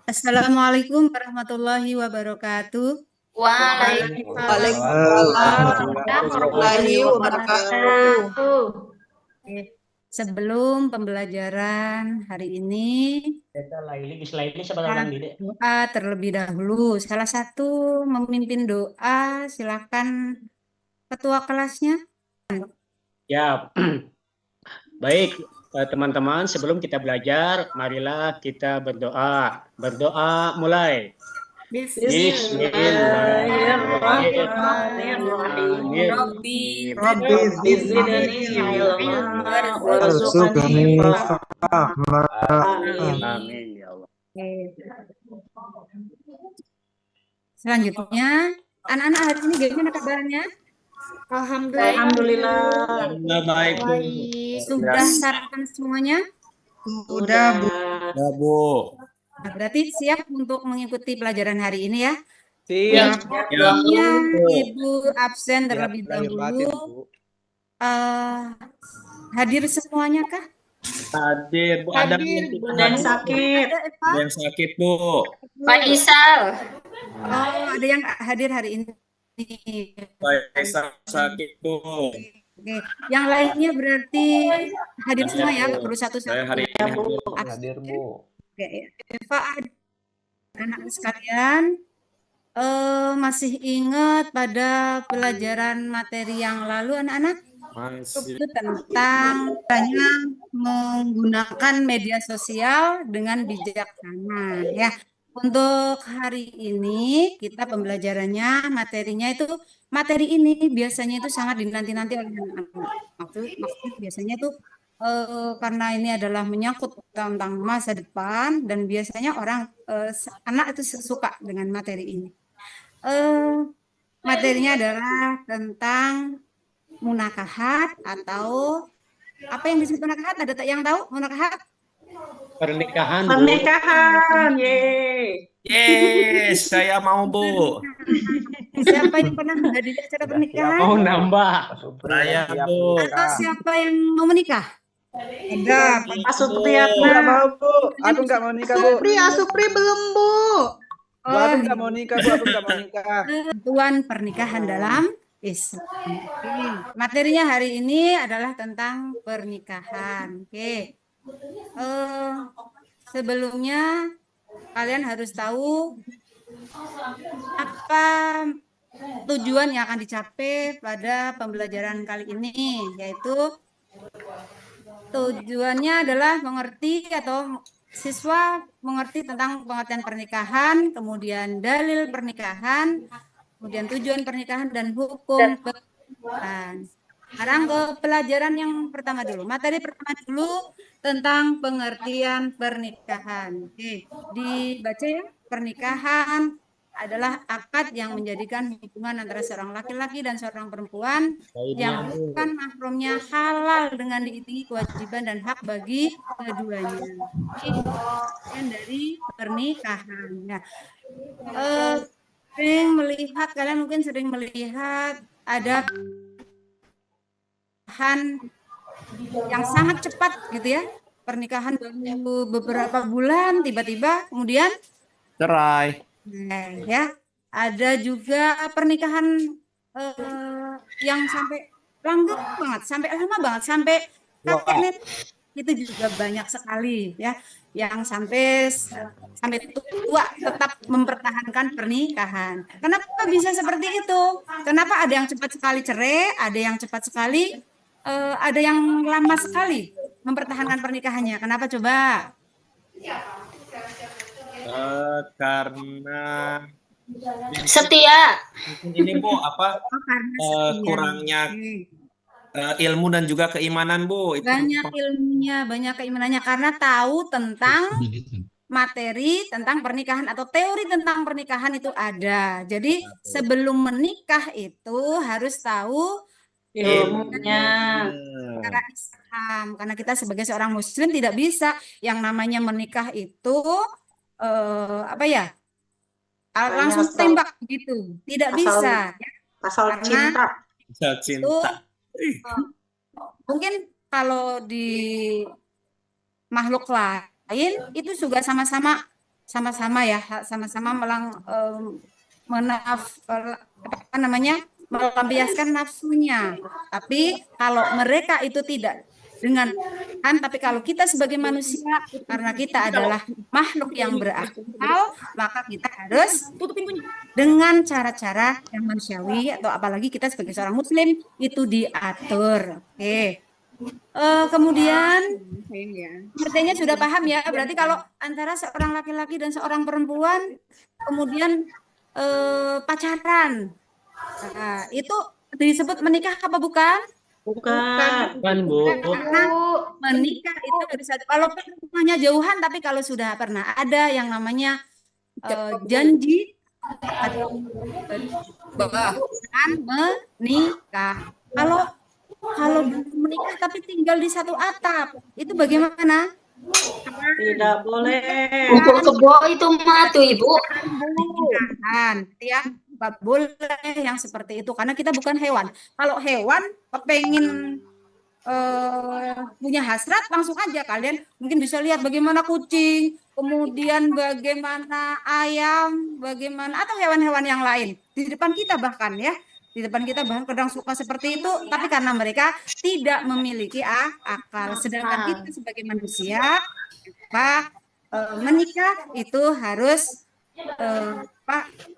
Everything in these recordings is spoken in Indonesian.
Assalamualaikum warahmatullahi wabarakatuh. Waalaikumsalam Waalaikumsalam warahmatullahi warahmatullahi wabarakatuh. wabarakatuh. Oke. Sebelum pembelajaran hari ini, kita doa terlebih dahulu. Salah satu memimpin doa, silakan ketua kelasnya. Ya, baik teman-teman, sebelum kita belajar, marilah kita berdoa. Berdoa mulai. Bismillahirrahmanirrahim. Rabbi Rabbi zidni ilma warzuqni fahma. Amin. Amin ya Allah. Selanjutnya, anak-anak hari ini gimana kabarnya? Alhamdulillah. Baik, Bu. Sudah sarapan semuanya? Udah, Bu. Ya, Bu. Nah, berarti siap untuk mengikuti pelajaran hari ini ya? Siap. Selanjutnya, Ibu absen terlebih dahulu. Hadir semuanya kah? Hadir, Bu. Ada Dan sakit. Ada Eva? yang sakit, Bu. Pak Isal. Oh, ada yang hadir hari ini. Faisal sakit, Bu. Oke. Yang lainnya berarti hadir semua ya, nggak perlu satu-satu. Saya hari ini Hadir, Bu. Oke, Eva, anak sekalian, masih ingat pada pelajaran materi yang lalu anak-anak? masih Itu tentang caranya menggunakan media sosial dengan bijaksana ya. Untuk hari ini kita pembelajarannya materinya itu materi ini biasanya itu sangat dinanti-nanti oleh anak-anak. Maksudnya biasanya itu karena ini adalah menyangkut tentang masa depan dan biasanya anak itu suka dengan materi ini. Materinya adalah tentang munakahat atau apa yang disebut munakahat? Ada yang tahu munakahat? pernikahan, Bu. Pernikahan, yeay. Yes, saya mau, Bu. Siapa yang pernah menghadiri acara pernikahan? Mau nambah. Saya, Bu. Atau siapa yang mau menikah? Ada. Pak Supriyatna. Nggak mau, Bu. Aku nggak mau nikah, Bu. Supri belum, Bu. Bu, aku nggak mau nikah, Bu. Aku nggak mau nikah. Ketentuan pernikahan dalam Islam. Oke. Materinya hari ini adalah tentang pernikahan. Oke. Sebelumnya kalian harus tahu apa tujuan yang akan dicapai pada pembelajaran kali ini, yaitu tujuannya adalah mengerti atau siswa mengerti tentang pengertian pernikahan, kemudian dalil pernikahan, kemudian tujuan pernikahan dan hukum pernikahan. Sekarang ke pelajaran yang pertama dulu. Materi pertama dulu tentang pengertian pernikahan. Oke, dibaca ya. Pernikahan adalah akad yang menjadikan hubungan antara seorang laki-laki dan seorang perempuan yang bukan mahramnya halal dengan diiringi kewajiban dan hak bagi keduanya. Ini bagian dari pernikahan. Nah, kalian mungkin sering melihat ada yang sangat cepat gitu ya, pernikahan baru beberapa bulan tiba-tiba kemudian Cerai. ya ada juga pernikahan yang sampai langgeng banget, sampai lama banget, sampai kakek nenek itu juga banyak sekali ya, yang sampai tua tetap mempertahankan pernikahan. Kenapa bisa seperti itu? Kenapa ada yang cepat sekali cerai, ada yang cepat sekali ada yang lama sekali mempertahankan pernikahannya. Kenapa coba? Karena Setia. ini, Bu, apa Karena setia. kurangnya ilmu dan juga keimanan, Bu. Itu Banyak ilmunya, banyak keimanannya karena tahu tentang materi tentang pernikahan atau teori tentang pernikahan itu ada. Jadi sebelum menikah itu harus tahu Ilmunya. secara Islam, karena kita sebagai seorang Muslim tidak bisa yang namanya menikah itu apa ya, langsung tembak gitu, tidak bisa. Asal Karena cinta. mungkin kalau di makhluk lain itu juga sama-sama sama-sama ya, sama-sama melampiaskan nafsunya. Tapi kalau mereka itu tidak dengan tapi kalau kita sebagai manusia, karena kita adalah makhluk yang berakal, maka kita harus dengan cara-cara yang manusiawi, atau apalagi kita sebagai seorang muslim itu diatur. Oke. Kemudian artinya sudah paham ya, berarti kalau antara seorang laki-laki dan seorang perempuan kemudian pacaran, nah, itu disebut menikah apa bukan? Bukan. Bukan, Bu. Karena menikah itu harus ada, kalau rumahnya jauhan, tapi kalau sudah pernah ada yang namanya janji akan menikah. Kalau menikah tapi tinggal di satu atap, itu bagaimana? Tidak boleh. Kumpul kebo itu mah tuh Ibu. Ya, nggak boleh yang seperti itu karena kita bukan hewan. Kalau hewan pengen punya hasrat, langsung aja kalian mungkin bisa lihat bagaimana kucing, kemudian bagaimana ayam, bagaimana atau hewan-hewan yang lain di depan kita, bahkan ya di depan kita bahkan kadang suka seperti itu, tapi karena mereka tidak memiliki akal. Sedangkan kita sebagai manusia, menikah itu harus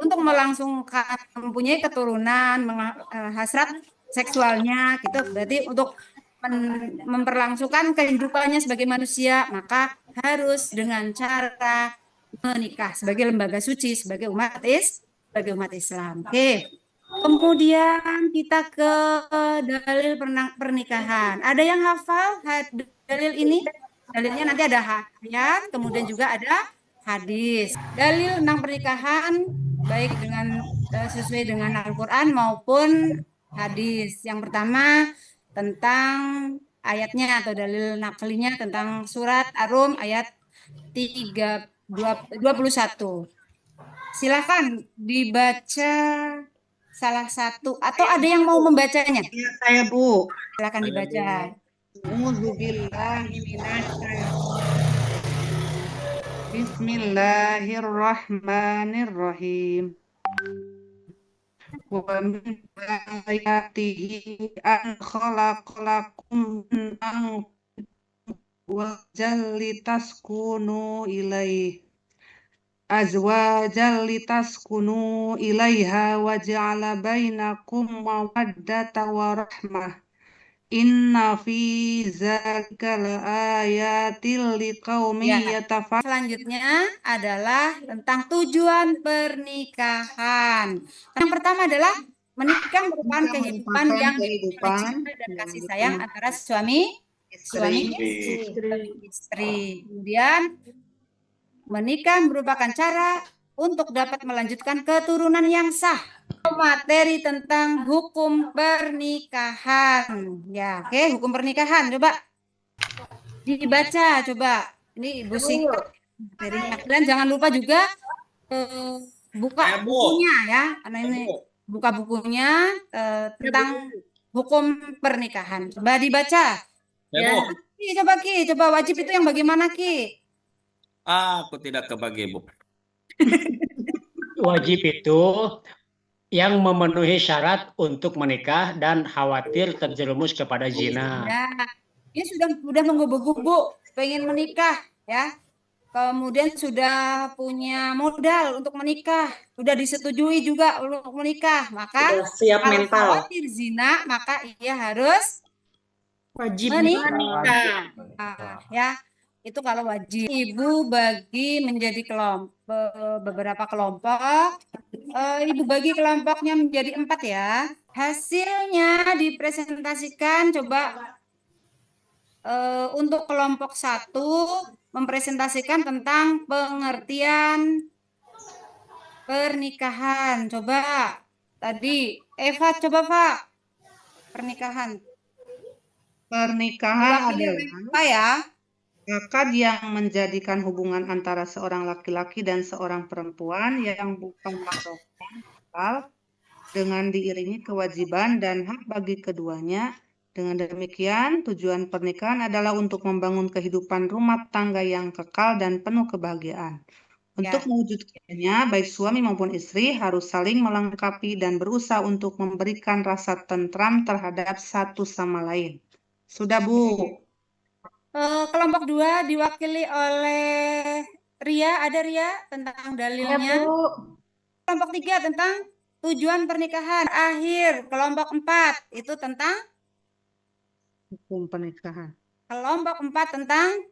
untuk melangsungkan mempunyai keturunan, hasrat seksualnya gitu, berarti untuk memperlangsungkan kehidupannya sebagai manusia, maka harus dengan cara menikah sebagai lembaga suci, sebagai umat Islam. Oke. Kemudian kita ke dalil pernikahan. Ada yang hafal dalil ini? Dalilnya nanti ada ayat, kemudian juga ada hadis. Dalil tentang pernikahan baik dengan sesuai dengan Al-Qur'an maupun hadis. Yang pertama tentang ayatnya atau dalil naklinya tentang surat Ar-Rum ayat 21. Silakan dibaca salah satu atau ada yang mau membacanya? Ya, saya Bu. Silakan dibaca. Bismillahirrahmanirrahim. Wa min ayatihi an khalaqalakum min azwajal litaskunu ilaihi ilaiha wa ja'ala bainakum mawaddatan wa rahmah. Inna fi zalika laayatil liqaumin yatafakkarun. Selanjutnya adalah tentang tujuan pernikahan. Yang pertama adalah menikah merupakan kehidupan yang cinta dan kasih sayang antara suami istri. Kemudian menikah merupakan cara untuk dapat melanjutkan keturunan yang sah. Materi tentang hukum pernikahan. Ya, oke, hukum pernikahan coba dibaca, coba. Ini Ibu singkat materinya. Kalian jangan lupa juga buka bukunya ya, karena ini buka bukunya tentang hukum pernikahan. Coba dibaca. Ya, coba wajib itu yang bagaimana Ki? Aku tidak kebagi, Bu. Wajib itu yang memenuhi syarat untuk menikah dan khawatir terjerumus kepada zina. Ya, ini sudah menggebu-gebu pengen menikah ya. Kemudian sudah punya modal untuk menikah, sudah disetujui juga untuk menikah, maka Siap kalau mental. khawatir zina, maka ia harus Wajib menikah. Ya, itu kalau wajib. Ibu bagi menjadi beberapa kelompok. Ibu bagi kelompoknya menjadi 4 ya. Hasilnya dipresentasikan, coba untuk kelompok 1 mempresentasikan tentang pengertian pernikahan. Coba tadi Eva, coba Pak, pernikahan. Pernikahan adalah Apa ya? akad yang menjadikan hubungan antara seorang laki-laki dan seorang perempuan yang bukan halal dengan diiringi kewajiban dan hak bagi keduanya. Dengan demikian, tujuan pernikahan adalah untuk membangun kehidupan rumah tangga yang kekal dan penuh kebahagiaan. Untuk mewujudkannya, baik suami maupun istri harus saling melengkapi dan berusaha untuk memberikan rasa tentram terhadap satu sama lain. Sudah, Bu? Kelompok 2 diwakili oleh Ria. Ada Ria tentang dalilnya. Kelompok 3 tentang tujuan pernikahan. Akhir. Kelompok 4 itu tentang Hukum pernikahan. kelompok 4 tentang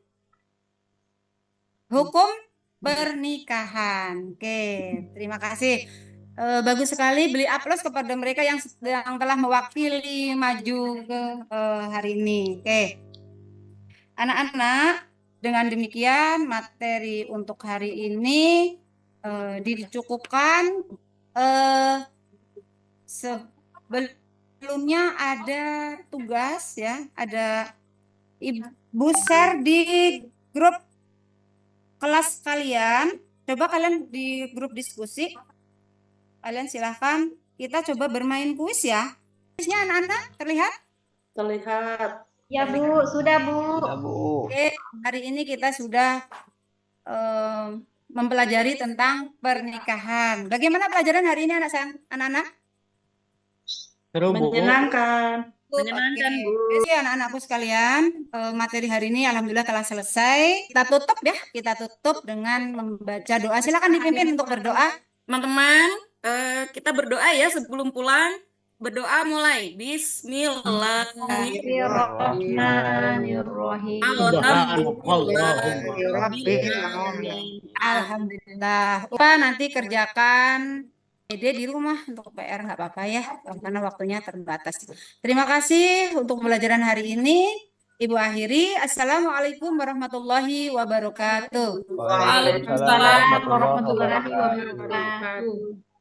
hukum pernikahan. Oke, terima kasih. Bagus sekali, beri aplaus kepada mereka yang telah mewakili maju ke hari ini. Oke, anak-anak, dengan demikian materi untuk hari ini dicukupkan. Sebelumnya ada tugas ya, ada Ibu share di grup kelas kalian. Coba kalian di grup diskusi. Kalian silahkan kita coba bermain kuis ya. Kuisnya anak-anak terlihat? Terlihat. Ya Bu, sudah Bu. Ya, Bu. Oke, hari ini kita sudah mempelajari tentang pernikahan. Bagaimana pelajaran hari ini anak-anak? Seru, Bu. Menyenangkan. Menyenangkan, Oke. Bu. Jadi anak-anakku sekalian, materi hari ini alhamdulillah telah selesai. Kita tutup ya, kita tutup dengan membaca doa. Silakan dipimpin untuk berdoa. Teman-teman, kita berdoa ya sebelum pulang. Berdoa mulai. Bismillahirrahmanirrahim. Alhamdulillah. Nanti kerjakan di rumah untuk PR nggak apa-apa ya, karena waktunya terbatas. Terima kasih untuk pembelajaran hari ini. Ibu akhiri. Assalamualaikum warahmatullahi wabarakatuh. Waalaikumsalam warahmatullahi wabarakatuh. wabarakatuh.